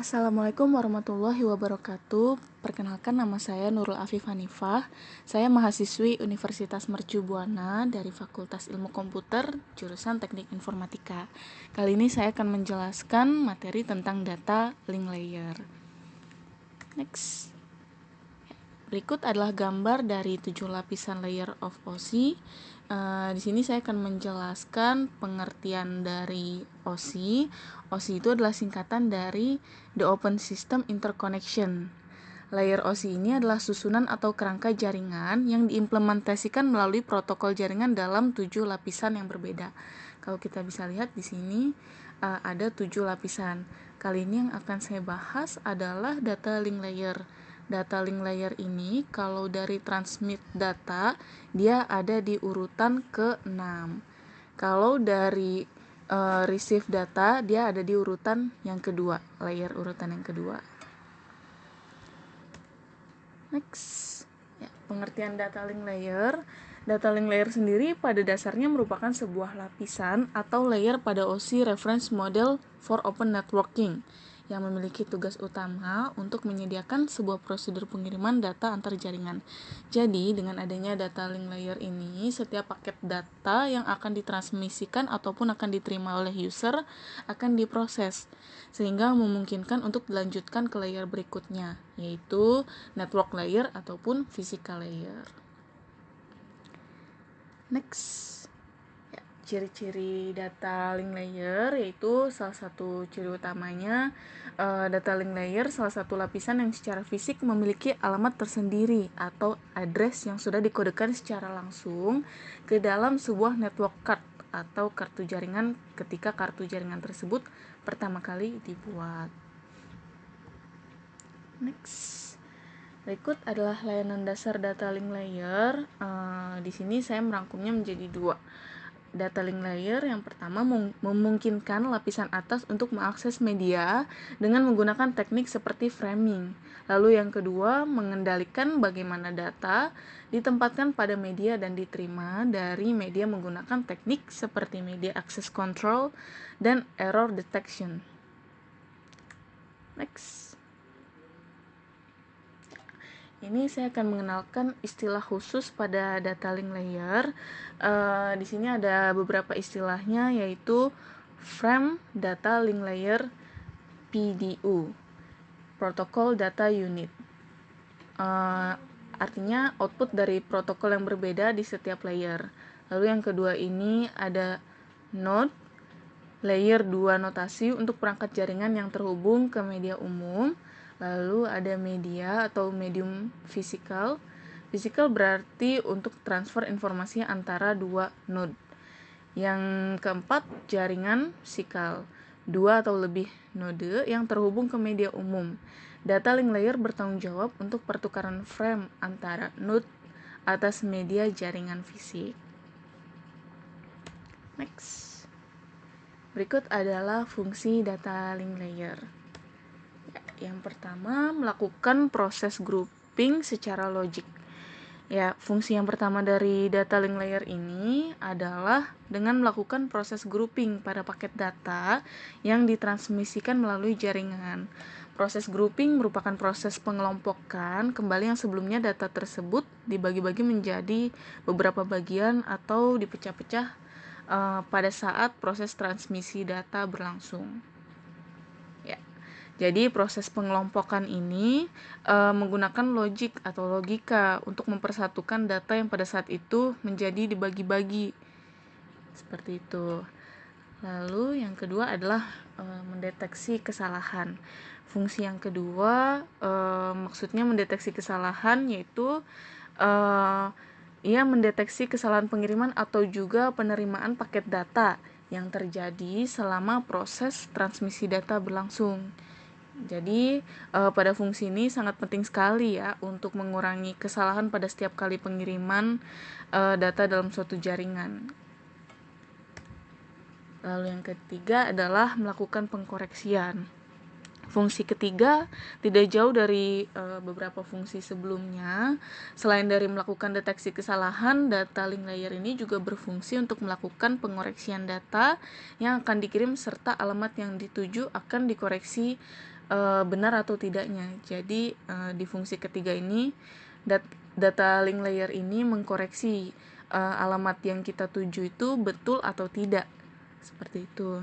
Assalamualaikum warahmatullahi wabarakatuh. Perkenalkan, nama saya Nurul Afif Hanifah. Saya mahasiswi Universitas Mercu Buana dari Fakultas Ilmu Komputer, jurusan Teknik Informatika. Kali ini saya akan menjelaskan materi tentang data link layer. Next. Berikut adalah gambar dari 7 lapisan layer of OSI. Di sini saya akan menjelaskan pengertian dari OSI. OSI itu adalah singkatan dari The Open System Interconnection. Layer OSI ini adalah susunan atau kerangka jaringan yang diimplementasikan melalui protokol jaringan dalam 7 lapisan yang berbeda. Kalau kita bisa lihat di sini ada 7 lapisan. Kali ini yang akan saya bahas adalah data link layer. Data link layer ini kalau dari transmit data dia ada di urutan ke-6. Kalau dari receive data dia ada di urutan yang kedua, layer urutan yang kedua. Next. Pengertian data link layer. Data link layer sendiri pada dasarnya merupakan sebuah lapisan atau layer pada OSI Reference Model for Open Networking yang memiliki tugas utama untuk menyediakan sebuah prosedur pengiriman data antar jaringan. Jadi, dengan adanya data link layer ini, setiap paket data yang akan ditransmisikan ataupun akan diterima oleh user akan diproses, sehingga memungkinkan untuk dilanjutkan ke layer berikutnya, yaitu network layer ataupun physical layer. Next. Ciri-ciri data link layer yaitu salah satu ciri utamanya data link layer salah satu lapisan yang secara fisik memiliki alamat tersendiri atau address yang sudah dikodekan secara langsung ke dalam sebuah network card atau kartu jaringan ketika kartu jaringan tersebut pertama kali dibuat. Next. Berikut adalah layanan dasar data link layer. Di sini saya merangkumnya menjadi 2. Data link layer yang pertama memungkinkan lapisan atas untuk mengakses media dengan menggunakan teknik seperti framing. Lalu yang kedua, mengendalikan bagaimana data ditempatkan pada media dan diterima dari media menggunakan teknik seperti media access control dan error detection. Next. Ini saya akan mengenalkan istilah khusus pada data link layer. Di sini ada beberapa istilahnya, yaitu Frame Data Link Layer PDU, Protocol Data Unit. Artinya output dari protokol yang berbeda di setiap layer. Lalu yang kedua ini ada Node, Layer 2 notasi untuk perangkat jaringan yang terhubung ke media umum. Lalu ada media atau medium physical. Physical berarti untuk transfer informasi antara 2 node. Yang keempat, jaringan physical, 2 atau lebih node yang terhubung ke media umum. Data link layer bertanggung jawab untuk pertukaran frame antara node atas media jaringan fisik. Next. Berikut adalah fungsi data link layer. Yang pertama, melakukan proses grouping secara logik. Fungsi yang pertama dari data link layer ini adalah dengan melakukan proses grouping pada paket data yang ditransmisikan melalui jaringan. Proses grouping merupakan proses pengelompokan kembali yang sebelumnya data tersebut dibagi-bagi menjadi beberapa bagian atau dipecah-pecah pada saat proses transmisi data berlangsung. Jadi proses pengelompokan ini menggunakan logik atau logika untuk mempersatukan data yang pada saat itu menjadi dibagi-bagi. Seperti itu. Lalu yang kedua adalah mendeteksi kesalahan. Fungsi yang kedua maksudnya mendeteksi kesalahan, yaitu ia mendeteksi kesalahan pengiriman atau juga penerimaan paket data yang terjadi selama proses transmisi data berlangsung. Jadi pada fungsi ini sangat penting sekali ya untuk mengurangi kesalahan pada setiap kali pengiriman data dalam suatu jaringan. Lalu yang ketiga adalah melakukan pengkoreksian. Fungsi ketiga tidak jauh dari beberapa fungsi sebelumnya. Selain dari melakukan deteksi kesalahan, data link layer ini juga berfungsi untuk melakukan pengoreksian data yang akan dikirim serta alamat yang dituju akan dikoreksi benar atau tidaknya. Jadi di fungsi ketiga ini data link layer ini mengkoreksi alamat yang kita tuju itu betul atau tidak, seperti itu.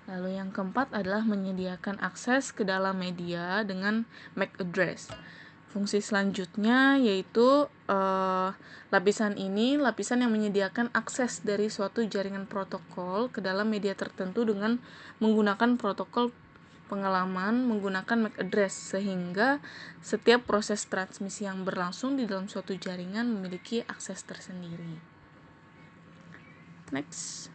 Lalu yang keempat adalah menyediakan akses ke dalam media dengan MAC address. Fungsi selanjutnya yaitu lapisan yang menyediakan akses dari suatu jaringan protokol ke dalam media tertentu dengan menggunakan protokol pengalaman menggunakan MAC address, sehingga setiap proses transmisi yang berlangsung di dalam suatu jaringan memiliki akses tersendiri. Next.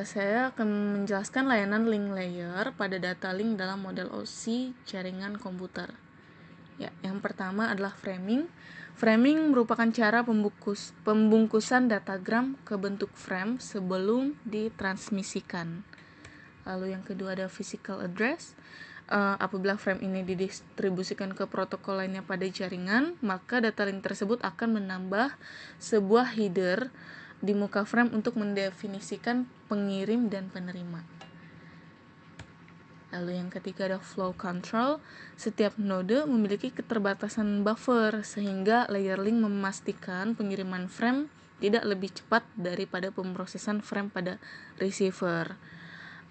Saya akan menjelaskan layanan link layer pada data link dalam model OSI jaringan komputer. Yang pertama adalah framing. Framing merupakan cara pembungkusan datagram ke bentuk frame sebelum ditransmisikan. Lalu yang kedua ada physical address. Apabila frame ini didistribusikan ke protokol lainnya pada jaringan, maka data link tersebut akan menambah sebuah header di muka frame untuk mendefinisikan pengirim dan penerima. Lalu yang ketiga ada flow control. Setiap node memiliki keterbatasan buffer, sehingga layer link memastikan pengiriman frame tidak lebih cepat daripada pemrosesan frame pada receiver.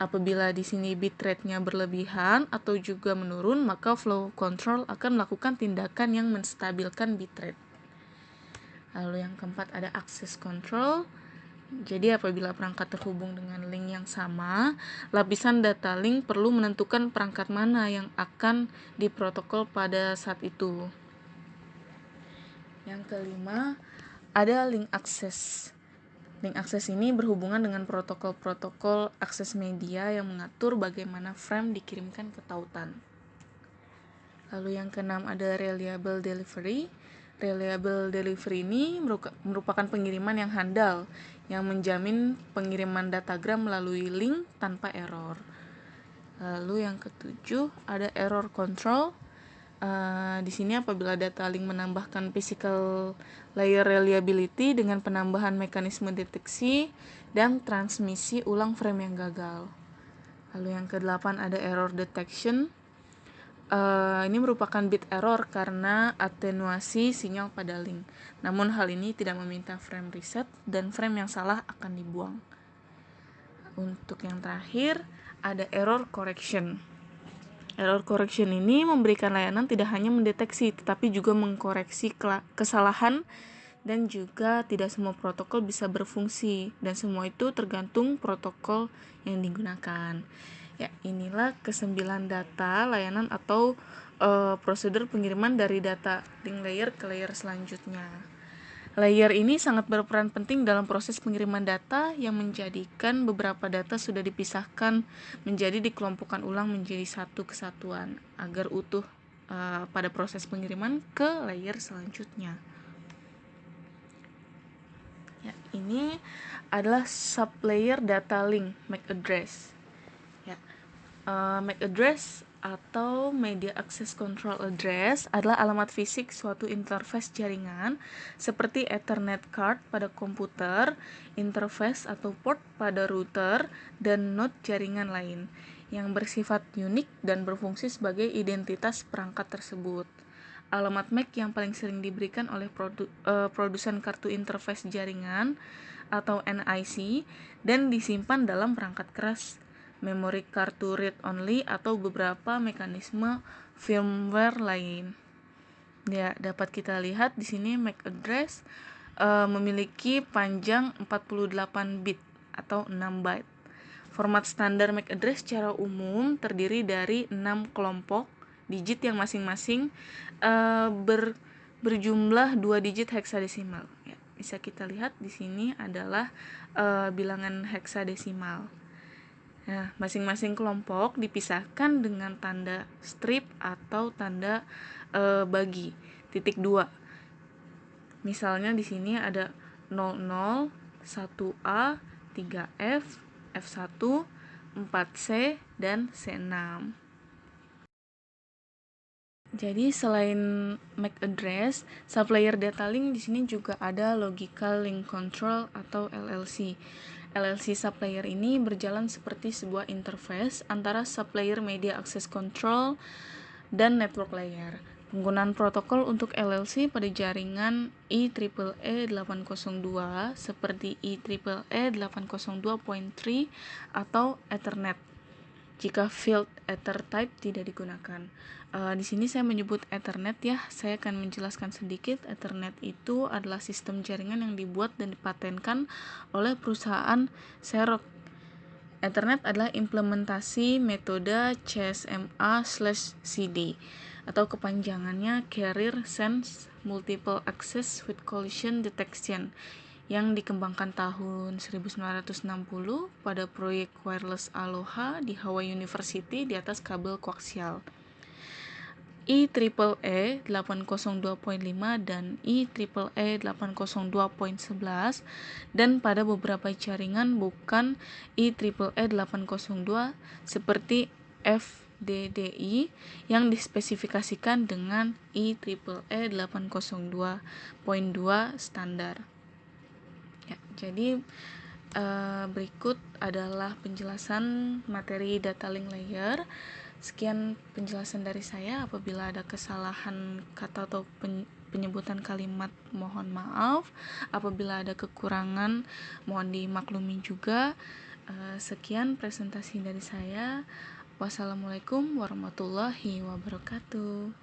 Apabila di sini bitrate-nya berlebihan atau juga menurun, maka flow control akan melakukan tindakan yang menstabilkan bitrate. Lalu yang keempat ada access control. Jadi apabila perangkat terhubung dengan link yang sama, lapisan data link perlu menentukan perangkat mana yang akan diprotokol pada saat itu. Yang kelima ada link access. Link access ini berhubungan dengan protokol-protokol akses media yang mengatur bagaimana frame dikirimkan ke tautan. Lalu yang keenam ada reliable delivery. Reliable delivery ini merupakan pengiriman yang handal, yang menjamin pengiriman datagram melalui link tanpa error. Lalu yang ketujuh ada error control. Di sini apabila data link menambahkan physical layer reliability dengan penambahan mekanisme deteksi dan transmisi ulang frame yang gagal. Lalu yang kedelapan ada error detection. Ini merupakan bit error karena atenuasi sinyal pada link. Namun hal ini tidak meminta frame reset dan frame yang salah akan dibuang. Untuk yang terakhir ada error correction. Error correction ini memberikan layanan tidak hanya mendeteksi tetapi juga mengkoreksi kesalahan, dan juga tidak semua protokol bisa berfungsi, dan semua itu tergantung protokol yang digunakan. Inilah ke-9 data layanan atau prosedur pengiriman dari data link layer ke layer selanjutnya. Layer ini sangat berperan penting dalam proses pengiriman data yang menjadikan beberapa data sudah dipisahkan menjadi dikelompokkan ulang menjadi satu kesatuan agar utuh pada proses pengiriman ke layer selanjutnya. Ini adalah sublayer data link MAC address. MAC address atau Media Access Control Address adalah alamat fisik suatu interface jaringan seperti Ethernet card pada komputer, interface atau port pada router, dan node jaringan lain yang bersifat unik dan berfungsi sebagai identitas perangkat tersebut. Alamat MAC yang paling sering diberikan oleh produsen kartu interface jaringan atau NIC dan disimpan dalam perangkat keras, memori kartu read-only, atau beberapa mekanisme firmware lain. Dapat kita lihat di sini MAC address memiliki panjang 48 bit atau 6 byte. Format standar MAC address secara umum terdiri dari 6 kelompok digit yang masing-masing berjumlah 2 digit heksadesimal. Bisa kita lihat di sini adalah bilangan heksadesimal. Masing-masing kelompok dipisahkan dengan tanda strip atau tanda bagi, titik 2. Misalnya di sini ada 00, 1A, 3F, F1, 4C, dan C6. Jadi selain MAC address, sublayer data link di sini juga ada logical link control atau LLC. LLC sublayer ini berjalan seperti sebuah interface antara sublayer media access control dan network layer. Penggunaan protokol untuk LLC pada jaringan IEEE 802 seperti IEEE 802.3 atau Ethernet jika field Ether type tidak digunakan. Di sini saya menyebut Ethernet ya. Saya akan menjelaskan sedikit. Ethernet itu adalah sistem jaringan yang dibuat dan dipatenkan oleh perusahaan Xerox. Ethernet adalah implementasi metode CSMA/CD atau kepanjangannya Carrier Sense Multiple Access with Collision Detection yang dikembangkan tahun 1960 pada proyek wireless Aloha di Hawaii University di atas kabel koaksial. IEEE 802.5 dan IEEE 802.11 dan pada beberapa jaringan bukan IEEE 802 seperti FDDI yang dispesifikasikan dengan IEEE 802.2 standar. Ya, jadi berikut adalah penjelasan materi data link layer. Sekian penjelasan dari saya. Apabila ada kesalahan kata atau penyebutan kalimat, mohon maaf. Apabila ada kekurangan, mohon dimaklumi juga. Sekian presentasi dari saya. Wassalamualaikum warahmatullahi wabarakatuh.